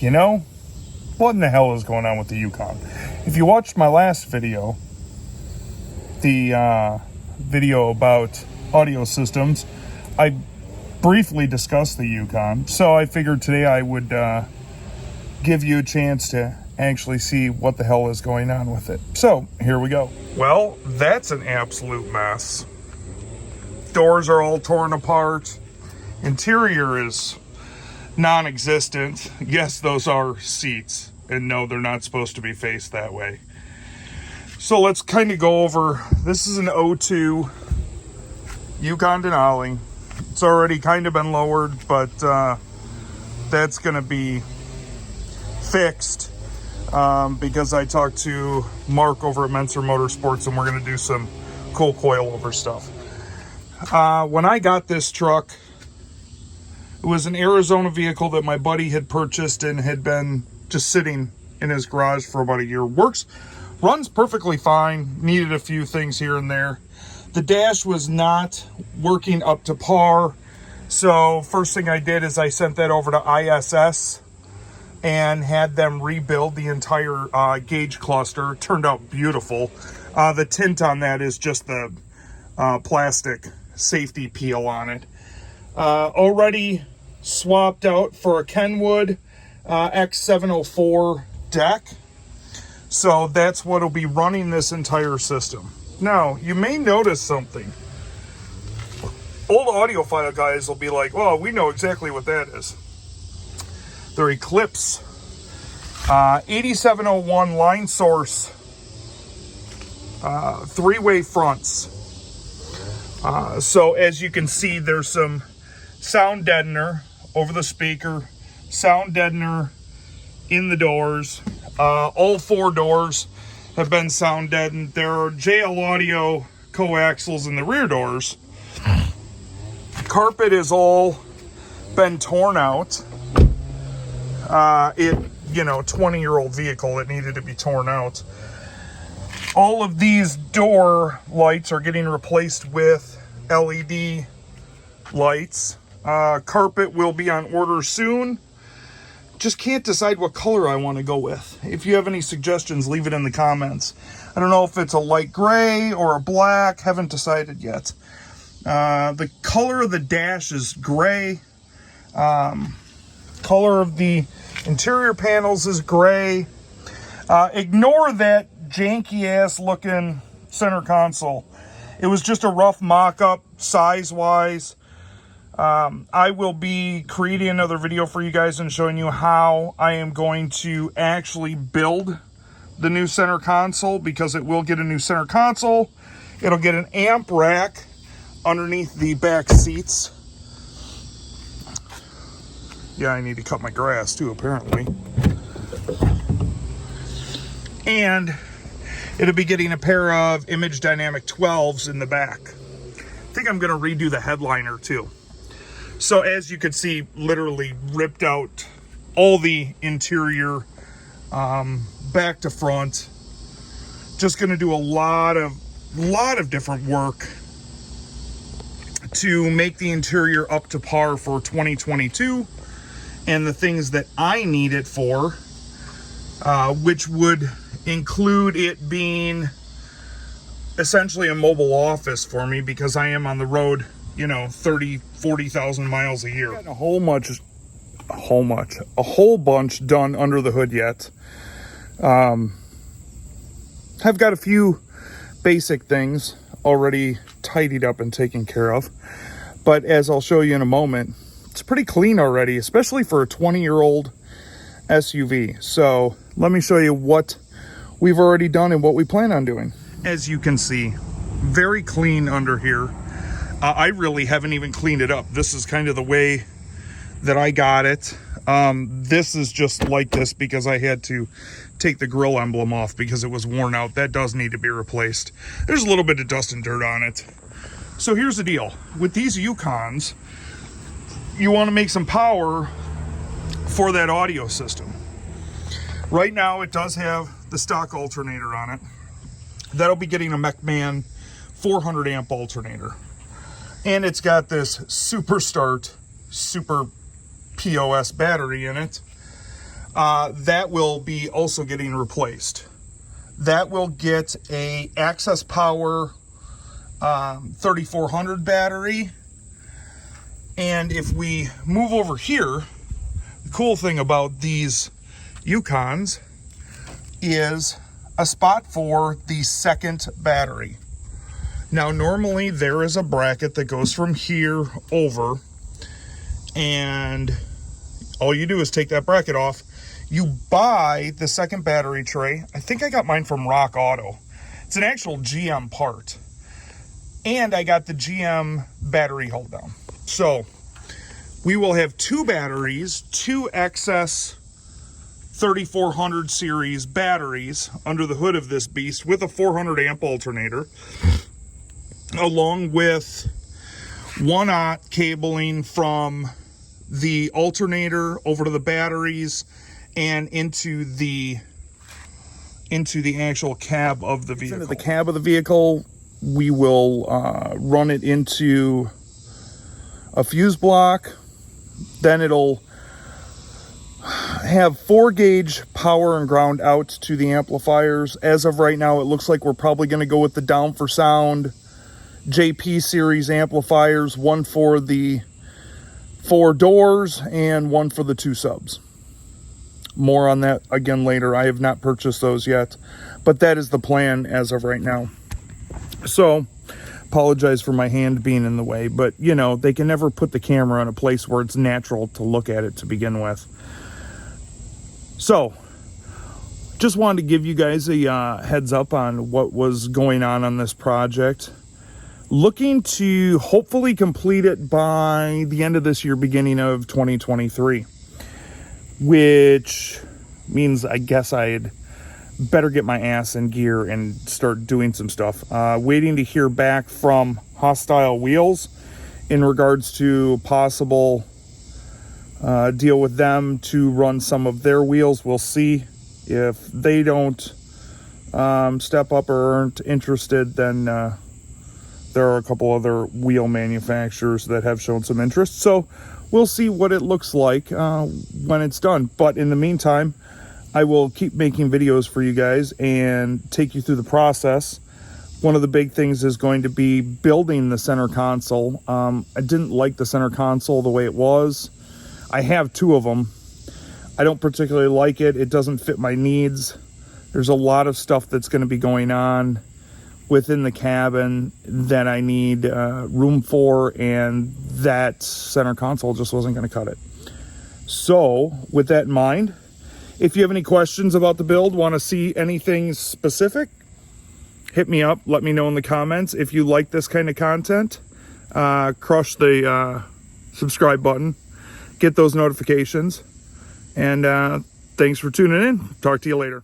you know, what in the hell is going on with the Yukon? If you watched my last video, the video about audio systems, I briefly discussed the Yukon, so I figured today I would give you a chance to actually see what the hell is going on with it. So here we go. Well, that's an absolute mess. Doors are all torn apart. Interior is non-existent. Yes, those are seats, and no, they're not supposed to be faced that way. So let's kind of go over, this is an 02 Yukon Denali. It's already kind of been lowered, but that's going to be fixed because I talked to Mark over at Censored Motorsports, and we're going to do some cool coilover stuff. When I got this truck, it was an Arizona vehicle that my buddy had purchased and had been just sitting in his garage for about a year. Runs perfectly fine, needed a few things here and there. The dash was not working up to par, so first thing I did is I sent that over to ISS and had them rebuild the entire gauge cluster. It turned out beautiful. The tint on that is just the plastic safety peel on it. Already swapped out for a Kenwood X704 deck. So that's what will be running this entire system. Now, you may notice something. Old audiophile guys will be like, well, we know exactly what that is. They're Eclipse 8701 line source three-way fronts. So as you can see, there's some sound deadener over the speaker, sound deadener in the doors. All four doors have been sound deadened. There are JL Audio coaxials in the rear doors. Carpet is all been torn out. 20-year-old vehicle, it needed to be torn out. All of these door lights are getting replaced with LED lights. Carpet will be on order soon. Just can't decide what color I want to go with. If you have any suggestions, leave it in the comments. I don't know if it's a light gray or a black. Haven't decided yet. The color of the dash is gray. Color of the interior panels is gray. Ignore that janky ass looking center console. It was just a rough mock-up size wise. I will be creating another video for you guys and showing you how I am going to actually build the new center console, because it will get a new center console. It'll get an amp rack underneath the back seats. Yeah, I need to cut my grass too, apparently. And it'll be getting a pair of Image Dynamic 12s in the back. I think I'm going to redo the headliner too. So as you can see, literally ripped out all the interior back to front. Just going to do a lot of different work to make the interior up to par for 2022 and the things that I need it for, which would include it being essentially a mobile office for me, because I am on the road, 40,000 miles a year. Gotten a whole bunch done under the hood yet. Have got a few basic things already tidied up and taken care of, but as I'll show you in a moment, it's pretty clean already, especially for a 20-year-old SUV. So let me show you what we've already done and what we plan on doing. As you can see, very clean under here. I really haven't even cleaned it up. This is kind of the way that I got it. This is just like this because I had to take the grill emblem off because it was worn out. That does need to be replaced. There's a little bit of dust and dirt on it. So here's the deal. With these Yukons, you want to make some power for that audio system. Right now it does have the stock alternator on it. That'll be getting a MechMan 400 amp alternator. And it's got this Super Start Super POS battery in it. that will be also getting replaced. That will get a Access Power 3400 battery. And if we move over here, the cool thing about these Yukons is a spot for the second battery. Now, normally there is a bracket that goes from here over, and all you do is take that bracket off. You buy the second battery tray. I think I got mine from Rock Auto. It's an actual GM part. And I got the GM battery hold down. So we will have two batteries, two XS 3400 series batteries under the hood of this beast with a 400 amp alternator, along with 1/0 cabling from the alternator over to the batteries and into the actual cab of the vehicle. Into the cab of the vehicle, we will run it into a fuse block. Then it'll have 4-gauge power and ground out to the amplifiers. As of right now, it looks like we're probably going to go with the Down for Sound JP series amplifiers, one for the 4 doors and one for the 2 subs. More on that again later. I have not purchased those yet, but that is the plan as of right now. So, apologize for my hand being in the way, but you know, they can never put the camera in a place where it's natural to look at it to begin with. So, just wanted to give you guys a heads up on what was going on this project. Looking to hopefully complete it by the end of this year, beginning of 2023. Which means I guess I'd better get my ass in gear and start doing some stuff. Waiting to hear back from Hostile Wheels in regards to possible deal with them to run some of their wheels. We'll see. If they don't step up or aren't interested, then there are a couple other wheel manufacturers that have shown some interest. So we'll see what it looks like when it's done. But in the meantime, I will keep making videos for you guys and take you through the process. One of the big things is going to be building the center console. I didn't like the center console the way it was. I have 2 of them. I don't particularly like it. It doesn't fit my needs. There's a lot of stuff that's going to be going on within the cabin that I need room for, and that center console just wasn't going to cut it. So with that in mind, if you have any questions about the build, want to see anything specific, hit me up. Let me know in the comments. If you like this kind of content, crush the subscribe button, get those notifications, and thanks for tuning in. Talk to you later.